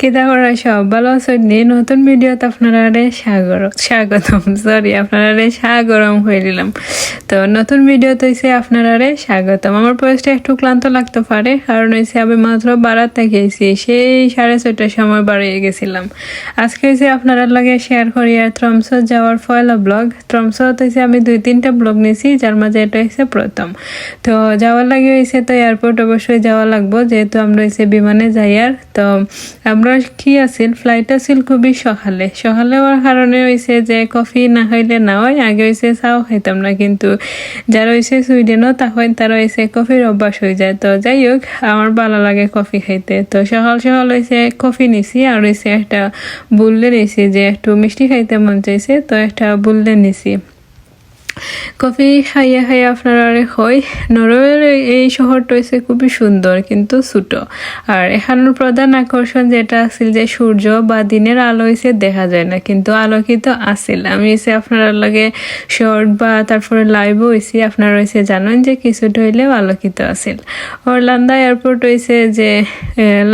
কিতা করা সব ভালো আছো নি? নতুন ভিডিওতে আপনারা স্বাগতম স্বাগরম হয়ে দিলাম। তো নতুন ভিডিওতে হইছে আপনারা স্বাগতম। আমার বয়সটা একটু ক্লান্ত লাগতে পারে, কারণ হইছে আমি মাত্র বারাত থেকে গেছি, সেই 6:30টার সময় বাড়িয়ে গেছিলাম। আজকে হইছে আপনারা লাগে শেয়ার করি আর ট্রমসো যাওয়ার পয়লা ব্লগ। ট্রমসো হইছে আমি 2-3টা ব্লগ নিছি, যার মাঝে এটা হইছে প্রথম। তো যাওয়ার লাগে হইছে তো এয়ারপোর্ট অবশ্যই যাওয়া লাগবো, যেহেতু আমরা হইছে বিমানে যাই। আর তো আমরা কি আছিল, ফ্লাইট আছিল খুবই সকালে হওয়ার কারণে হয়েছে যে কফি না খাইলে না হয়। আগে হয়েছে চাও খাইতাম না, কিন্তু যারা হয়েছে সুইডেনও তখন তারা হয়েছে কফির অভ্যাস হয়ে যায়। তো যাই হোক, আমার ভালো লাগে কফি খাইতে। তো সকাল হয়েছে কফি নিছি, আর হয়েছে একটা বুললে নিছি, যে একটু মিষ্টি খাইতে মন চাইছে, তো একটা বুললে নিছি। কফি খাইয়া আপনারা হয়। নরওয়ের এই শহরটা হয়েছে খুবই সুন্দর কিন্তু ছোট। আর এখানের প্রধান আকর্ষণ যেটা আছিল যে সূর্য বা দিনের আলো হয়েছে দেখা যায় না, কিন্তু আলোকিত আছিল। আমি হয়েছে আপনারা লাগে শর্ট বা তারপরে লাইভও হয়েছি, আপনারা হয়েছে জানেন যে কিছুটা হইলেও আলোকিত আছিল। অরল্যান্ডো এয়ারপোর্ট হয়েছে যে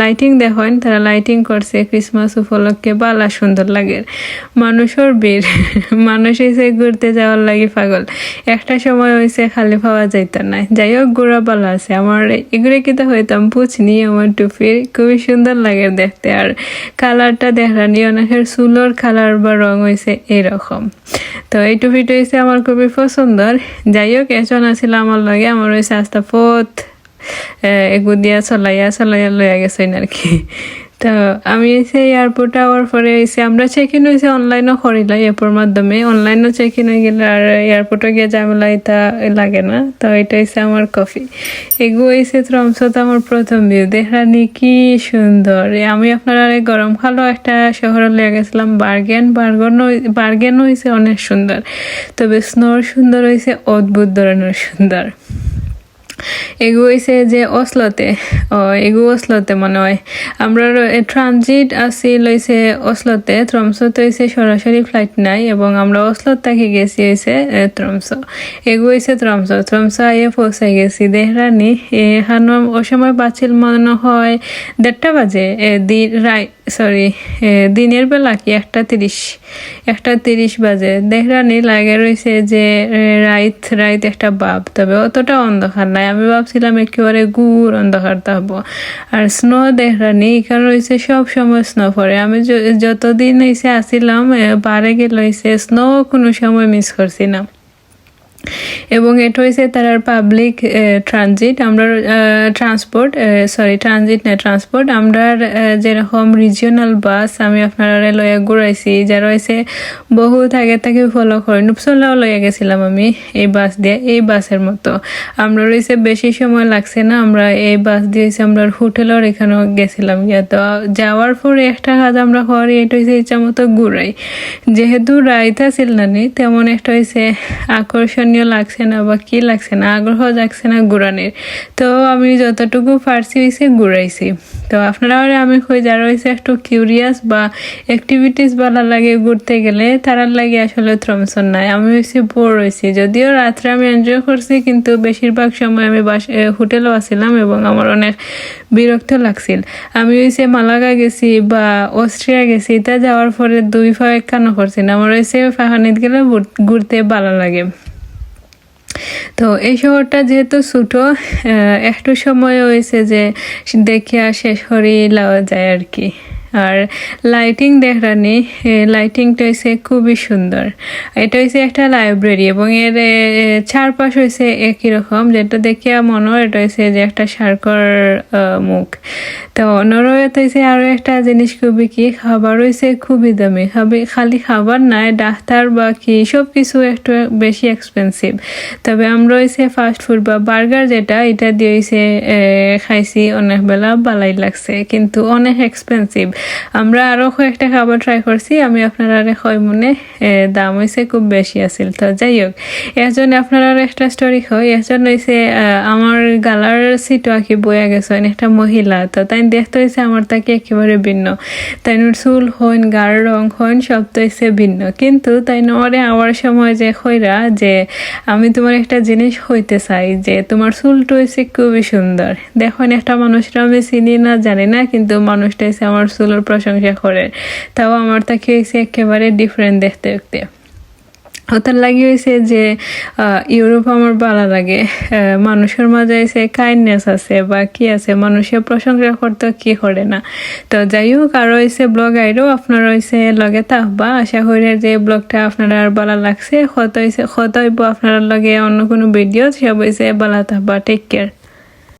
লাইটিং দেখেন, তারা লাইটিং করছে ক্রিসমাস উপলক্ষে, বালা সুন্দর লাগে। মানুষের ভিড়, মানুষ হয়েছে ঘুরতে যাওয়ার লাগে পাগল। একটা সময় হয়েছে খালি পাওয়া যাইত না। যাই হোক, গোড়া পালা আছে আমার, এগুলো কিন্তু হইতাম পুছনি। আমার টুপির খুবই সুন্দর লাগে দেখতে, আর কালারটা দেখানি অনেকের চুলোর কালার বা রং হয়েছে এরকম। তো এই টুপিটা হয়েছে আমার খুবই পছন্দর। যাই হোক, এজন আছিল আমার লাগে, আমার হয়েছে আস্তা পথ এগুদিয়া চলাইয়া লইয়া গেছেন আর কি। তো আমি এসে এয়ারপোর্টে আওয়ার পরে এসে আমরা চেক ইন হয়েছে অনলাইনও করিলাই, অ্যাপের মাধ্যমে অনলাইনও চেক ইন হয়ে গেলে, আর এয়ারপোর্টে গিয়ে ঝামেলা এটা লাগে না। তো এটা হয়েছে আমার কফি। এগু হয়েছে ট্রমসোতে আমার প্রথম ভিউ, দেখানি কি সুন্দর। আমি আপনারা গরমকালও একটা শহরে লেগে গেছিলাম, বার্গেনও হয়েছে অনেক সুন্দর, তবে স্নোর সুন্দর হয়েছে অদ্ভুত ধরনের সুন্দর। এগু হয়েছে যে অসলোতে মনে হয় আমরা ট্রানজিট আসিল হয়েছে অসলোতে। ট্রমসোতে হয়েছে সরাসরি ফ্লাইট নাই, এবং আমরা অসলোর থেকে গেছি হয়েছে ট্রমসো। এগু হয়েছে ট্রমসো আইয়ে পৌঁছাই গেছি। দেহরানি এখানে ও সময় পাচ্ছিল মনে হয় 1:30 বাজে, দিনের বেলা কি 1:30 বাজে। দেহরানি লাগে রয়েছে যে রাইত একটা বাপ, তবে অতটা অন্ধকার নাই। আমি ভাবছিলাম একেবারে গুড় অন্ধকার থাকবো। আর স্নো দেহরানি এখানে রয়েছে সব সময় স্নো পড়ে। আমি যতদিন হয়েছে আসছিলাম বারে গেলে হয়েছে স্নো কোনো সময় মিস করছি না। এবং এটা হয়েছে তার পাবলিক ট্রানজিট। আমরা ট্রান্সপোর্ট আমরা যেরকম রিজিওনাল বাস আমি আপনারা লইয়া ঘুরাইছি, যারা হয়েছে বহুত আগে থেকে ফলো করেন। উপসলাও লইয়া গেছিলাম আমি এই বাস দিয়ে, এই বাসের মতো আমরা রয়েছে বেশি সময় লাগছে না। আমরা এই বাস দিয়েছি, আমরা হোটেলের এখানেও গেছিলাম গিয়া। তো যাওয়ার পরে একটা কাজ আমরা করি, এটা হয়েছে ইচ্ছা মতো ঘুরাই। যেহেতু রাইত আছিল না তেমন একটা হয়েছে আকর্ষণীয় লাগছে না বা কি লাগছে না, আগ্রহ লাগছে না ঘুরানির। তো আমি যতটুকু পারছি হয়েছে ঘুরাইছি। তো আপনারা আমি কই যারা হয়েছে একটু কিউরিয়াস বা অ্যাক্টিভিটিস ভালো লাগে ঘুরতে গেলে, তারার লাগে আসলে ট্রমসো নাই। আমি হয়েছি বোর হয়েছি, যদিও রাত্রে আমি এনজয় করছি, কিন্তু বেশিরভাগ সময় আমি হোটেলও আসছিলাম এবং আমার অনেক বিরক্ত লাগছিল। আমি হয়েছে মালাগা গেছি বা অস্ট্রিয়া গেছি, তা যাওয়ার পরে 2 পা কানো করছি না। আমার হয়েছে ফাহানিত গেলে ঘুরতে ভালো লাগে। তো এই শহরটা যেহেতু ছোট, একটু সময় হয়েছে যে দেখিয়া শেষ করে লওয়া যায় আর কি। আর লাইটিং দেখানি, লাইটিংটা হয়েছে খুবই সুন্দর। এটা হয়েছে একটা লাইব্রেরি, এবং এর চারপাশ হয়েছে একই রকম, যেটা দেখিয়া মনে হয় এটা হয়েছে যে একটা শার্কর মুখ। তো নরওয়েতে হয়েছে আরো একটা জিনিস খুবই কি, খাবার হয়েছে খুবই দামি। খালি খাবার নাই, ডাক্তার বা কি সব কিছু একটু বেশি এক্সপেন্সিভ। তবে আমরা হয়েছে ফাস্ট ফুড বা বার্গার যেটা, এটা দিয়ে হয়েছে খাইছি অনেক বেলা, ভালাই লাগছে, কিন্তু অনেক এক্সপেন্সিভ। আমরা আরো কয়েকটা খাবার ট্রাই করছি, আমি আপনারা হয় মনে দাম হয়েছে খুব বেশি আছিল। তো যাই হোক, এজন আপনারা একটা স্টোরি হয়, এজন হয়েছে আমার গালার সিটও আঁকি বইয়া গেছে একটা মহিলা। তো তাই দেখতে হয়েছে আমার তাকে একেবারে ভিন্ন, তাই চুল হইন, গার রং হইন, সব তো হয়েছে ভিন্ন। কিন্তু তাই নরে আওয়ার সময় যে হইরা যে আমি তোমার একটা জিনিস হইতে চাই, যে তোমার চুলটা হয়েছে খুবই সুন্দর। দেখুন, একটা মানুষটা আমি চিনি না জানি না, কিন্তু মানুষটা হয়েছে আমার চুল মানুষগুলোর প্রশংসা করে, তাও আমার তাকে হয়েছে একেবারে ডিফারেন্ট দেখতে দেখতে। ওটার লাগে হয়েছে যে ইউরোপ আমার ভালো লাগে, মানুষের মাঝে এসে কাইন্ডনেস আছে বা কি আছে, মানুষের প্রশংসা করতে কি করে না। তো যাই হোক, আরও হয়েছে ব্লগ আইরও আপনারা হয়েছে লগে থাকবা, আশা করি যে ব্লগটা আপনারা আর ভালো লাগছে। কত হইব আপনারা লগে অন্য কোনো ভিডিও, সব হয়েছে ভালো থাকবা। Take care.